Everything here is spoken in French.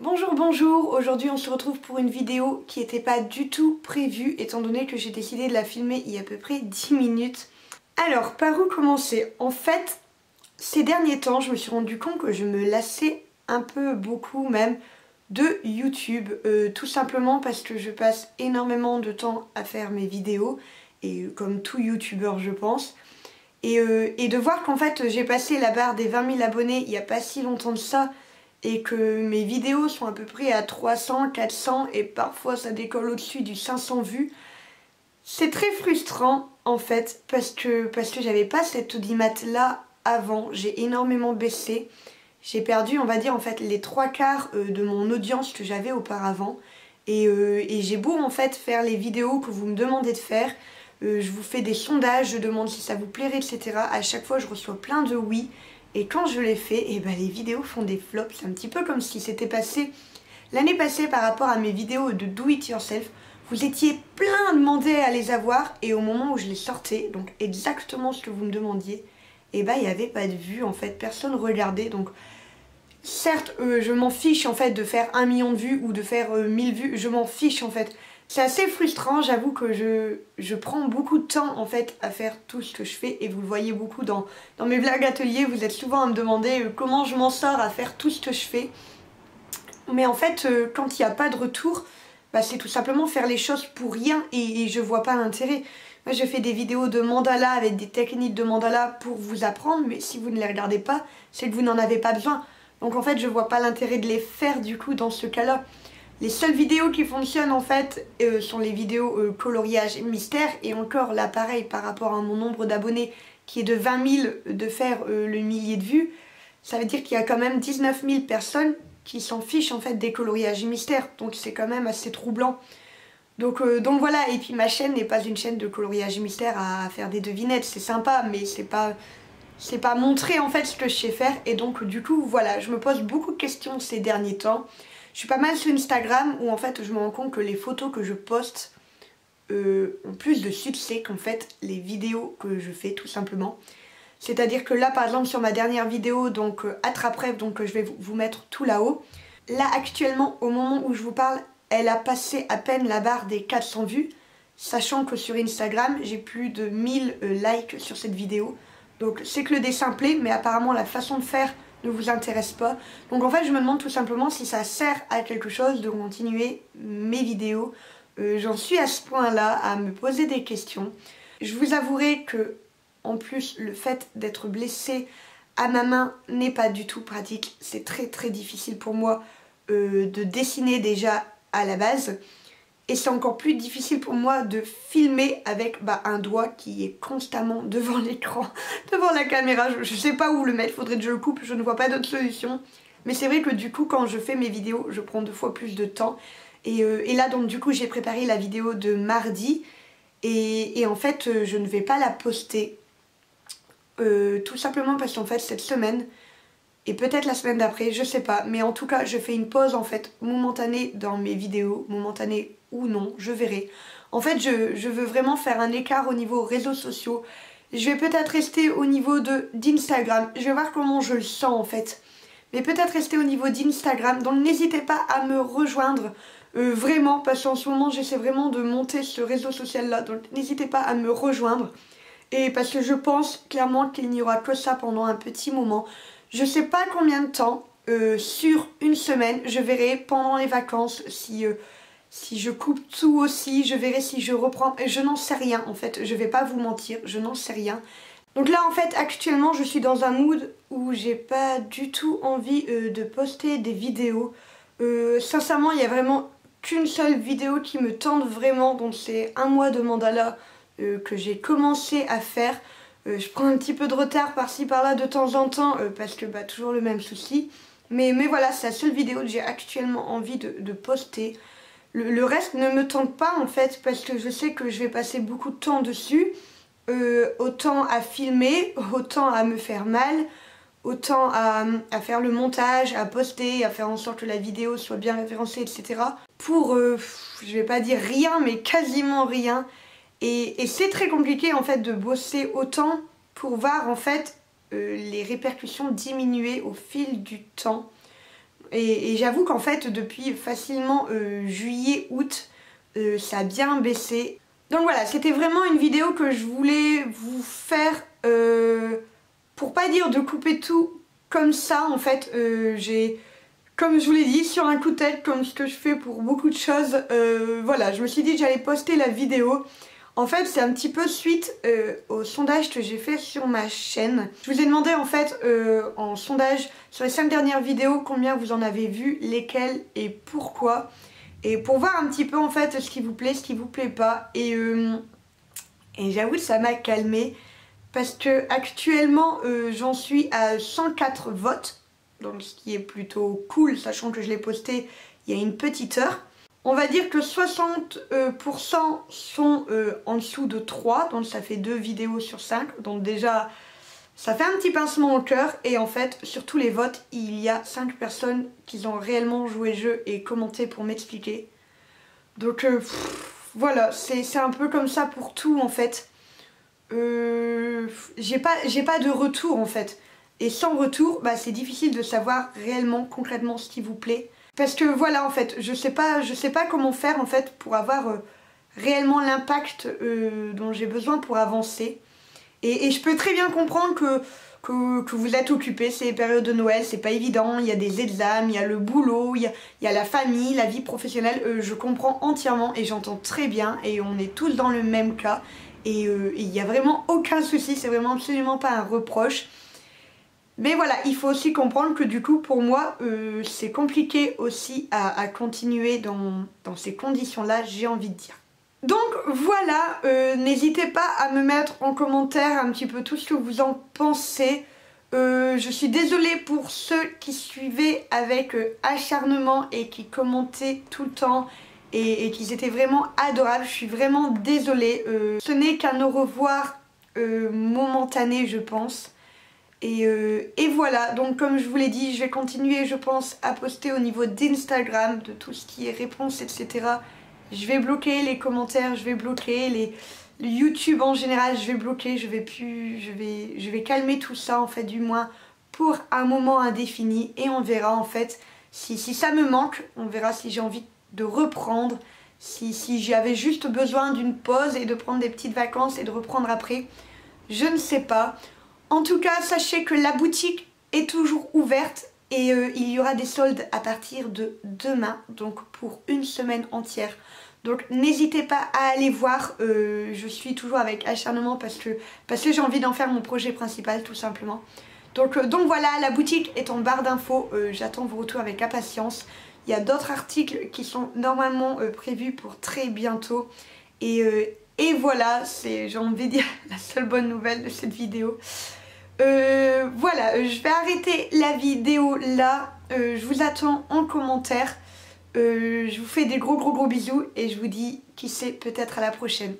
Bonjour, bonjour, aujourd'hui on se retrouve pour une vidéo qui n'était pas du tout prévue étant donné que j'ai décidé de la filmer il y a à peu près 10 minutes. Alors, par où commencer? En fait, ces derniers temps, je me suis rendu compte que je me lassais un peu beaucoup même de YouTube, tout simplement parce que je passe énormément de temps à faire mes vidéos, et comme tout youtubeur je pense. Et de voir qu'en fait j'ai passé la barre des 20 000 abonnés il n'y a pas si longtemps de ça, et que mes vidéos sont à peu près à 300, 400 et parfois ça décolle au-dessus du 500 vues. C'est très frustrant en fait parce que j'avais pas cette audimat là avant, j'ai énormément baissé. J'ai perdu on va dire en fait les 3/4 de mon audience que j'avais auparavant. Et j'ai beau en fait faire les vidéos que vous me demandez de faire, je vous fais des sondages, je demande si ça vous plairait, etc. À chaque fois je reçois plein de oui. Et quand je les fais, et ben les vidéos font des flops. C'est un petit peu comme si c'était passé l'année passée par rapport à mes vidéos de do it yourself. Vous étiez plein demandés à les avoir et au moment où je les sortais, donc exactement ce que vous me demandiez, et ben il n'y avait pas de vues en fait, personne regardait. Donc certes je m'en fiche en fait de faire 1 million de vues ou de faire 1000 vues, je m'en fiche en fait. C'est assez frustrant, j'avoue que je prends beaucoup de temps en fait à faire tout ce que je fais, et vous le voyez beaucoup dans mes vlogs ateliers, vous êtes souvent à me demander comment je m'en sors à faire tout ce que je fais. Mais en fait quand il n'y a pas de retour, bah, c'est tout simplement faire les choses pour rien, et je vois pas l'intérêt. Moi je fais des vidéos de mandala avec des techniques de mandala pour vous apprendre, mais si vous ne les regardez pas, c'est que vous n'en avez pas besoin. Donc en fait je vois pas l'intérêt de les faire du coup dans ce cas là. Les seules vidéos qui fonctionnent en fait sont les vidéos coloriage mystère, et encore là pareil par rapport à mon nombre d'abonnés qui est de 20 000 de faire le millier de vues, ça veut dire qu'il y a quand même 19 000 personnes qui s'en fichent en fait des coloriages mystères, donc c'est quand même assez troublant. Donc voilà, et puis ma chaîne n'est pas une chaîne de coloriage mystère à faire des devinettes, c'est sympa mais c'est pas montrer en fait ce que je sais faire, et donc du coup voilà, je me pose beaucoup de questions ces derniers temps. Je suis pas mal sur Instagram où en fait je me rends compte que les photos que je poste ont plus de succès qu'en fait les vidéos que je fais tout simplement. C'est-à-dire que là par exemple sur ma dernière vidéo, donc attrape-rêve, donc je vais vous mettre tout là-haut. Là actuellement au moment où je vous parle, elle a passé à peine la barre des 400 vues. Sachant que sur Instagram j'ai plus de 1000 likes sur cette vidéo. Donc c'est que le dessin plaît, mais apparemment la façon de faire ne vous intéresse pas. Donc en fait je me demande tout simplement si ça sert à quelque chose de continuer mes vidéos. J'en suis à ce point là à me poser des questions. Je vous avouerai que en plus le fait d'être blessée à ma main n'est pas du tout pratique. C'est très très difficile pour moi de dessiner déjà à la base. Et c'est encore plus difficile pour moi de filmer avec un doigt qui est constamment devant l'écran, devant la caméra. Je sais pas où le mettre, faudrait que je le coupe, je ne vois pas d'autre solution. Mais c'est vrai que du coup quand je fais mes vidéos, je prends 2 fois plus de temps. Et là donc du coup j'ai préparé la vidéo de mardi. Et en fait je ne vais pas la poster. Tout simplement parce qu'en fait cette semaine, et peut-être la semaine d'après, je sais pas, mais en tout cas je fais une pause en fait momentanée dans mes vidéos, momentanée ou non, je verrai. En fait je veux vraiment faire un écart au niveau réseaux sociaux. Je vais peut-être rester au niveau d'Instagram, je vais voir comment je le sens en fait. Mais peut-être rester au niveau d'Instagram, donc n'hésitez pas à me rejoindre vraiment, parce qu'en ce moment j'essaie vraiment de monter ce réseau social là, donc n'hésitez pas à me rejoindre. Et parce que je pense clairement qu'il n'y aura que ça pendant un petit moment. Je sais pas combien de temps, sur une semaine, je verrai pendant les vacances si je coupe tout aussi, je verrai si je reprends, je n'en sais rien en fait, je vais pas vous mentir, je n'en sais rien. Donc là en fait actuellement je suis dans un mood où j'ai pas du tout envie de poster des vidéos. Sincèrement il y a vraiment qu'une seule vidéo qui me tente vraiment, donc c'est un mois de mandala que j'ai commencé à faire. Je prends un petit peu de retard par-ci par-là de temps en temps parce que toujours le même souci. Mais voilà, c'est la seule vidéo que j'ai actuellement envie de poster. Le reste ne me tente pas en fait parce que je sais que je vais passer beaucoup de temps dessus. Autant à filmer, autant à me faire mal, autant à faire le montage, à poster, à faire en sorte que la vidéo soit bien référencée, etc. Pour, je vais pas dire rien, mais quasiment rien. Et c'est très compliqué en fait de bosser autant pour voir en fait les répercussions diminuer au fil du temps. Et j'avoue qu'en fait depuis facilement juillet, août, ça a bien baissé. Donc voilà, c'était vraiment une vidéo que je voulais vous faire pour pas dire de couper tout comme ça. En fait j'ai, comme je vous l'ai dit, sur un coup de tête, comme ce que je fais pour beaucoup de choses, voilà, je me suis dit que j'allais poster la vidéo. En fait c'est un petit peu suite au sondage que j'ai fait sur ma chaîne. Je vous ai demandé en fait en sondage sur les 5 dernières vidéos combien vous en avez vu, lesquelles et pourquoi. Et pour voir un petit peu en fait ce qui vous plaît, ce qui vous plaît pas. Et j'avoue que ça m'a calmée parce que actuellement j'en suis à 104 votes. Donc ce qui est plutôt cool, sachant que je l'ai posté il y a une petite heure. On va dire que 60% sont en dessous de 3, donc ça fait 2 vidéos sur 5. Donc déjà, ça fait un petit pincement au cœur. Et en fait, sur tous les votes, il y a 5 personnes qui ont réellement joué le jeu et commenté pour m'expliquer. Donc voilà, c'est un peu comme ça pour tout en fait. J'ai pas de retour en fait. Et sans retour, bah, c'est difficile de savoir réellement, concrètement ce qui vous plaît. Parce que voilà en fait, je sais pas comment faire en fait pour avoir réellement l'impact dont j'ai besoin pour avancer. Et je peux très bien comprendre que vous êtes occupés, c'est les périodes de Noël, c'est pas évident, il y a des examens, il y a le boulot, il y a la famille, la vie professionnelle, je comprends entièrement et j'entends très bien et on est tous dans le même cas. Et il n'y a vraiment aucun souci, c'est vraiment absolument pas un reproche. Mais voilà, il faut aussi comprendre que du coup pour moi c'est compliqué aussi à continuer dans ces conditions-là, j'ai envie de dire. Donc voilà, n'hésitez pas à me mettre en commentaire un petit peu tout ce que vous en pensez. Je suis désolée pour ceux qui suivaient avec acharnement et qui commentaient tout le temps et qui étaient vraiment adorables. Je suis vraiment désolée. Ce n'est qu'un au revoir momentané je pense. Et voilà, donc comme je vous l'ai dit, je vais continuer je pense à poster au niveau d'Instagram, de tout ce qui est réponses etc. Je vais bloquer les commentaires, je vais bloquer les YouTube en général, je vais bloquer, je vais calmer tout ça en fait du moins pour un moment indéfini. Et on verra en fait si ça me manque, on verra si j'ai envie de reprendre, si j'avais juste besoin d'une pause et de prendre des petites vacances et de reprendre après, je ne sais pas. En tout cas, sachez que la boutique est toujours ouverte et il y aura des soldes à partir de demain, donc pour une semaine entière. Donc n'hésitez pas à aller voir, je suis toujours avec acharnement parce que j'ai envie d'en faire mon projet principal tout simplement. Donc voilà, la boutique est en barre d'infos, j'attends vos retours avec impatience. Il y a d'autres articles qui sont normalement prévus pour très bientôt. Et voilà, c'est, j'ai envie de dire, la seule bonne nouvelle de cette vidéo. Voilà, je vais arrêter la vidéo là. Je vous attends en commentaire. Je vous fais des gros bisous et je vous dis, qui sait, peut-être à la prochaine.